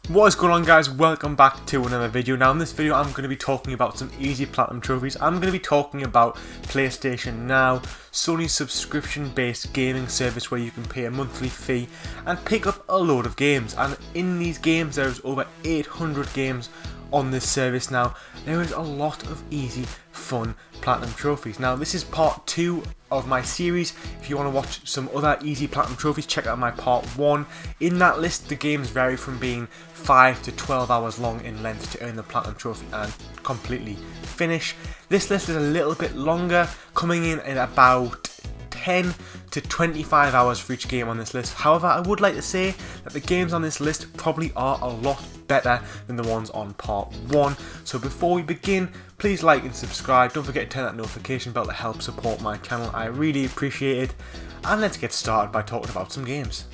What is going on, guys? Welcome back to another video. Now in this video I'm going to be talking about some easy platinum trophies. I'm going to be talking about PlayStation Now, Sony's subscription based gaming service where you can pay a monthly fee and pick up a load of games, and in these games there's over 800 games on this service. Now there is a lot of easy fun platinum trophies. Now this is part 2 of my series. If you want to watch some other easy platinum trophies, check out my part 1. In that list the games vary from being 5 to 12 hours long in length to earn the platinum trophy and completely finish. This list is a little bit longer, coming in at about 10 to 25 hours for each game on this list. However, I would like to say that the games on this list probably are a lot better than the ones on part 1. So before we begin, please like and subscribe. Don't forget to turn that notification bell to help support my channel. I really appreciate it. And let's get started by talking about some games.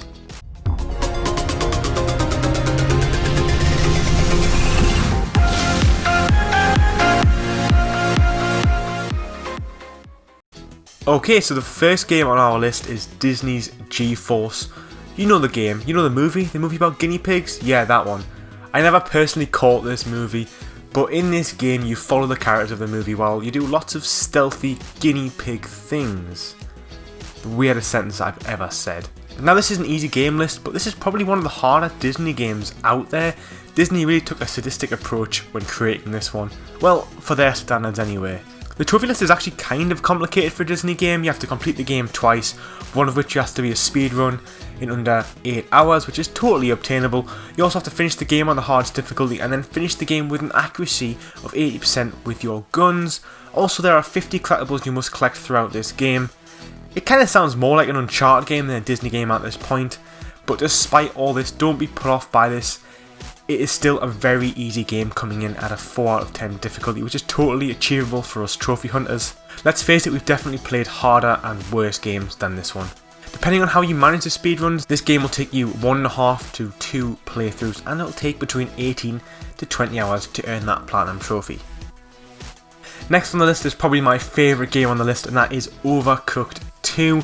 Okay, so the first game on our list is Disney's GForce. You know the game, you know the movie about guinea pigs? Yeah, that one. I never personally caught this movie, but in this game you follow the characters of the movie while you do lots of stealthy guinea pig things. The weirdest sentence I've ever said. Now this is an easy game list, but this is probably one of the harder Disney games out there. Disney really took a sadistic approach when creating this one. Well, for their standards anyway. The trophy list is actually kind of complicated for a Disney game. You have to complete the game twice, one of which has to be a speed run in under 8 hours, which is totally obtainable. You also have to finish the game on the hardest difficulty and then finish the game with an accuracy of 80% with your guns. Also, there are 50 collectibles you must collect throughout this game. It kind of sounds more like an Uncharted game than a Disney game at this point, but despite all this, don't be put off by this. It is still a very easy game, coming in at a 4 out of 10 difficulty, which is totally achievable for us trophy hunters. Let's face it, we've definitely played harder and worse games than this one. Depending on how you manage the speedruns, this game will take you 1.5 to 2 playthroughs, and it'll take between 18 to 20 hours to earn that platinum trophy. Next on the list is probably my favourite game on the list, and that is Overcooked 2.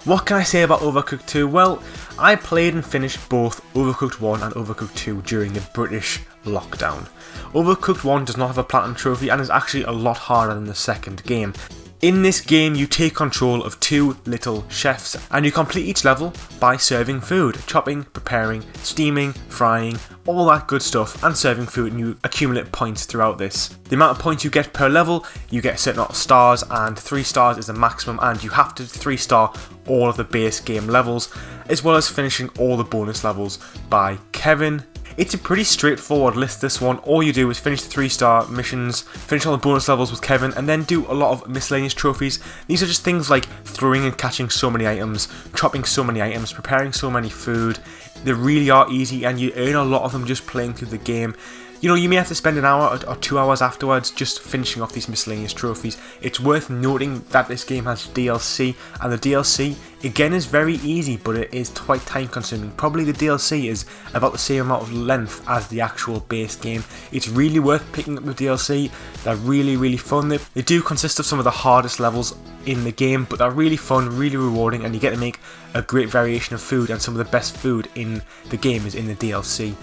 What can I say about Overcooked 2? Well, I played and finished both Overcooked 1 and Overcooked 2 during the British lockdown. Overcooked 1 does not have a platinum trophy and is actually a lot harder than the second game. In this game you take control of 2 little chefs and you complete each level by serving food, chopping, preparing, steaming, frying, all that good stuff, and serving food, and you accumulate points throughout this. The amount of points you get per level, you get a certain amount of stars, and 3 stars is the maximum, and you have to 3-star all of the base game levels, as well as finishing all the bonus levels by Kevin. It's a pretty straightforward list, this one. All you do is finish the 3-star missions, finish all the bonus levels with Kevin, and then do a lot of miscellaneous trophies. These are just things like throwing and catching so many items, chopping so many items, preparing so many food. They really are easy, and you earn a lot of them just playing through the game. You know, you may have to spend an hour or 2 hours afterwards just finishing off these miscellaneous trophies. It's worth noting that this game has DLC, and the DLC again is very easy, but it is quite time consuming. Probably the DLC is about the same amount of length as the actual base game. It's really worth picking up the DLC. They're really fun. They do consist of some of the hardest levels in the game, but they're really fun, really rewarding, and you get to make a great variation of food, and some of the best food in the game is in the DLC.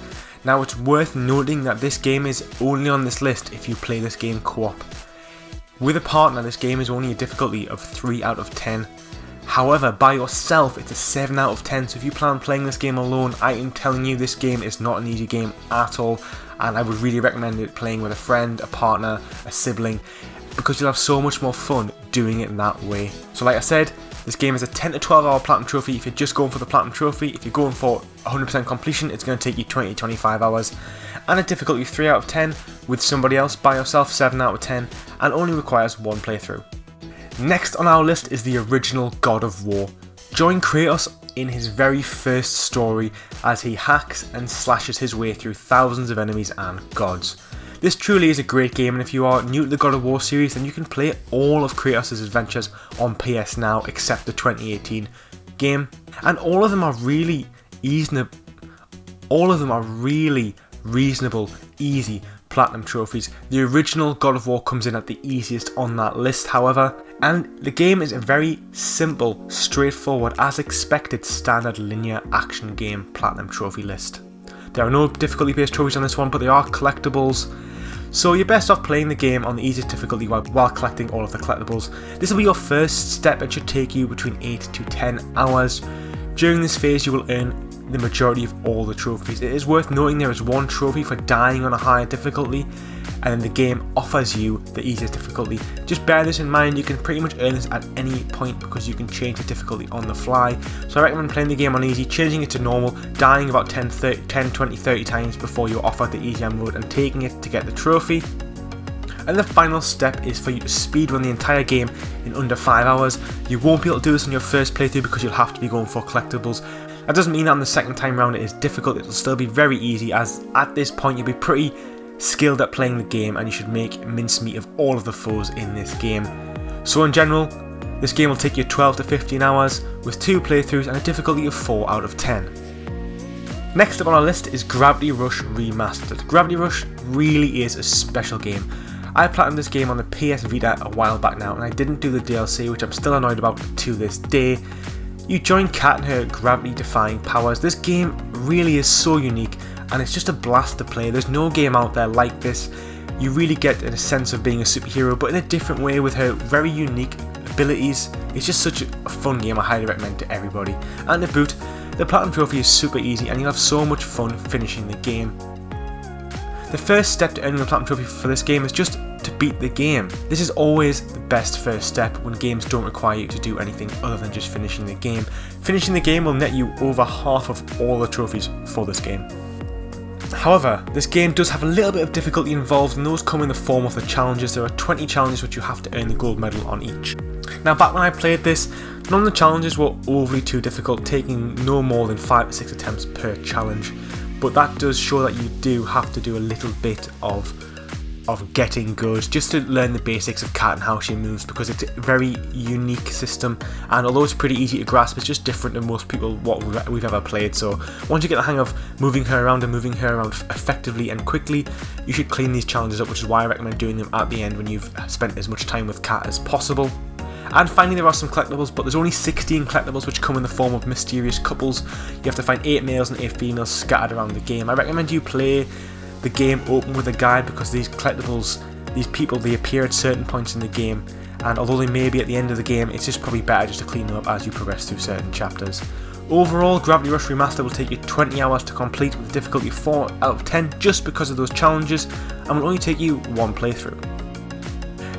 Now it's worth noting that this game is only on this list if you play this game co-op. With a partner, this game is only a difficulty of 3 out of 10. However, by yourself it's a 7 out of 10, so if you plan on playing this game alone, I am telling you this game is not an easy game at all, and I would really recommend it playing with a friend, a partner, a sibling, because you'll have so much more fun doing it in that way. So like I said, this game is a 10 to 12 hour platinum trophy if you're just going for the platinum trophy. If you're going for 100% completion, it's going to take you 20 to 25 hours. And a difficulty 3 out of 10, with somebody else by yourself 7 out of 10, and only requires 1 playthrough. Next on our list is the original God of War. Join Kratos in his very first story as he hacks and slashes his way through thousands of enemies and gods. This truly is a great game, and if you are new to the God of War series, then you can play all of Kratos' adventures on PS Now except the 2018 game. And all of them are really reasonable, easy platinum trophies. The original God of War comes in at the easiest on that list, however, and the game is a very simple, straightforward, as expected, standard linear action game platinum trophy list. There are no difficulty based trophies on this one, but there are collectibles. So you're best off playing the game on the easiest difficulty while collecting all of the collectibles. This will be your first step and should take you between 8 to 10 hours. During this phase you will earn the majority of all the trophies. It is worth noting there is one trophy for dying on a higher difficulty, and then the game offers you the easiest difficulty. Just bear this in mind, you can pretty much earn this at any point because you can change the difficulty on the fly. So I recommend playing the game on easy, changing it to normal, dying about 10, 20, 30 times before you're offered the easier mode and taking it to get the trophy. And the final step is for you to speedrun the entire game in under 5 hours. You won't be able to do this on your first playthrough because you'll have to be going for collectibles. That doesn't mean that on the second time round it is difficult, it'll still be very easy, as at this point you'll be pretty skilled at playing the game and you should make mincemeat of all of the foes in this game. So in general, this game will take you 12 to 15 hours with 2 playthroughs and a difficulty of 4 out of 10. Next up on our list is Gravity Rush Remastered. Gravity Rush really is a special game. I platinumed this game on the PS Vita a while back now and I didn't do the DLC, which I'm still annoyed about to this day. You join Kat and her gravity-defying powers. This game really is so unique and it's just a blast to play. There's no game out there like this. You really get a sense of being a superhero, but in a different way with her very unique abilities. It's just such a fun game. I highly recommend to everybody. And to boot, the Platinum Trophy is super easy and you'll have so much fun finishing the game. The first step to earning the Platinum Trophy for this game is just to beat the game. This is always the best first step when games don't require you to do anything other than just finishing the game. Finishing the game will net you over half of all the trophies for this game. However, this game does have a little bit of difficulty involved, and those come in the form of the challenges. There are 20 challenges which you have to earn the gold medal on each. Now, back when I played this, none of the challenges were overly too difficult, taking no more than 5 to 6 attempts per challenge, but that does show that you do have to do a little bit of getting good just to learn the basics of Kat and how she moves, because it's a very unique system, and although it's pretty easy to grasp, it's just different than most people what we've ever played. So once you get the hang of moving her around and moving her around effectively and quickly, you should clean these challenges up, which is why I recommend doing them at the end when you've spent as much time with Kat as possible. And finally, there are some collectibles, but there's only 16 collectibles which come in the form of mysterious couples. You have to find 8 males and 8 females scattered around the game. I recommend you play the game open with a guide, because these collectibles, these people, they appear at certain points in the game, and although they may be at the end of the game, it's just probably better just to clean them up as you progress through certain chapters. Overall, Gravity Rush Remastered will take you 20 hours to complete with a difficulty 4 out of 10 just because of those challenges, and will only take you 1 playthrough.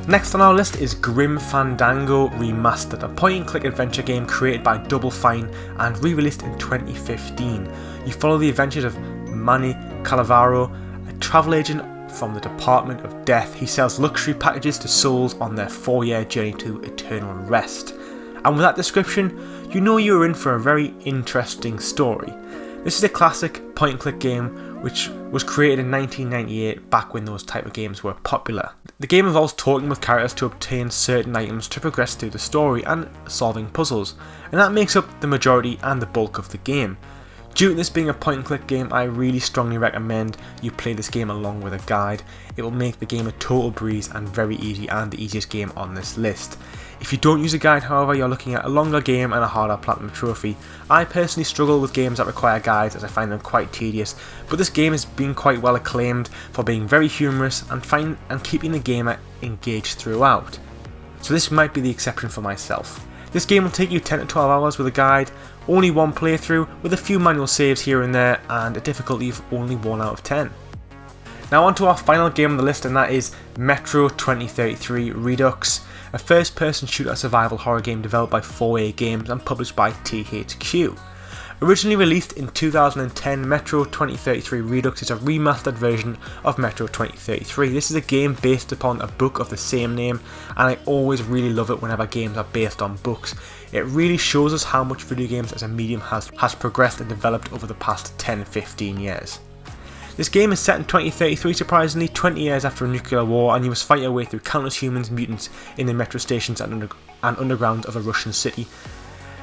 Next on our list is Grim Fandango Remastered, a point-and-click adventure game created by Double Fine and re-released in 2015. You follow the adventures of Manny Calavaro, a travel agent from the Department of Death. He sells luxury packages to souls on their 4-year journey to eternal rest. And with that description, you know you're in for a very interesting story. This is a classic point-and-click game which was created in 1998, back when those type of games were popular. The game involves talking with characters to obtain certain items to progress through the story and solving puzzles, and that makes up the majority and the bulk of the game. Due to this being a point-and-click game, I really strongly recommend you play this game along with a guide. It will make the game a total breeze and very easy, and the easiest game on this list. If you don't use a guide, however, you're looking at a longer game and a harder platinum trophy. I personally struggle with games that require guides, as I find them quite tedious, but this game has been quite well acclaimed for being very humorous and keeping the gamer engaged throughout. So this might be the exception for myself. This game will take you 10 to 12 hours with a guide, only 1 playthrough with a few manual saves here and there, and a difficulty of only 1 out of 10. Now on to our final game on the list, and that is Metro 2033 Redux, a first-person shooter survival horror game developed by 4A Games and published by THQ. Originally released in 2010, Metro 2033 Redux is a remastered version of Metro 2033. This is a game based upon a book of the same name, and I always really love it whenever games are based on books. It really shows us how much video games as a medium has progressed and developed over the past 10-15 years. This game is set in 2033, surprisingly, 20 years after a nuclear war, and you must fight your way through countless humans and mutants in the metro stations and underground of a Russian city.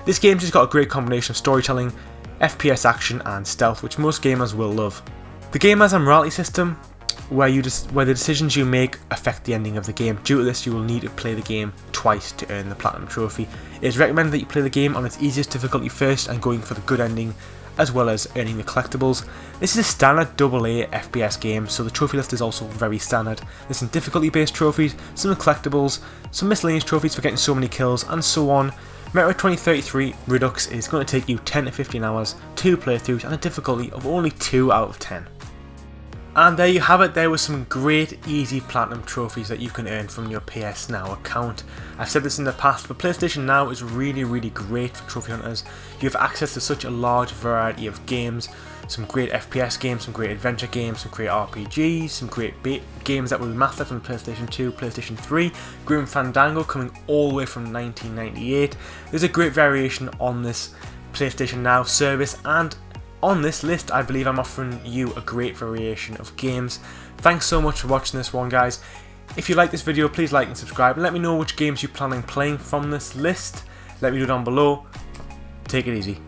This game's just got a great combination of storytelling, FPS action and stealth, which most gamers will love. The game has a morality system where the decisions you make affect the ending of the game. Due to this, you will need to play the game twice to earn the Platinum Trophy. It is recommended that you play the game on its easiest difficulty first and going for the good ending, as well as earning the collectibles. This is a standard AA FPS game, so the trophy list is also very standard. There's some difficulty based trophies, some collectibles, some miscellaneous trophies for getting so many kills, and so on. Metroid 2033 Redux is going to take you 10 to 15 hours, 2 playthroughs, and a difficulty of only 2 out of 10. And there you have it. There were some great easy platinum trophies that you can earn from your PS Now account. I've said this in the past, but PlayStation Now is really great for trophy hunters. You have access to such a large variety of games, some great FPS games, some great adventure games, some great RPGs, some great games that were remastered from PlayStation 2, PlayStation 3, Grim Fandango coming all the way from 1998. There's a great variation on this PlayStation Now service, and on this list, I believe I'm offering you a great variation of games. Thanks so much for watching this one, guys. If you like this video, please like and subscribe, and let me know which games you plan on playing from this list. Let me know down below. Take it easy.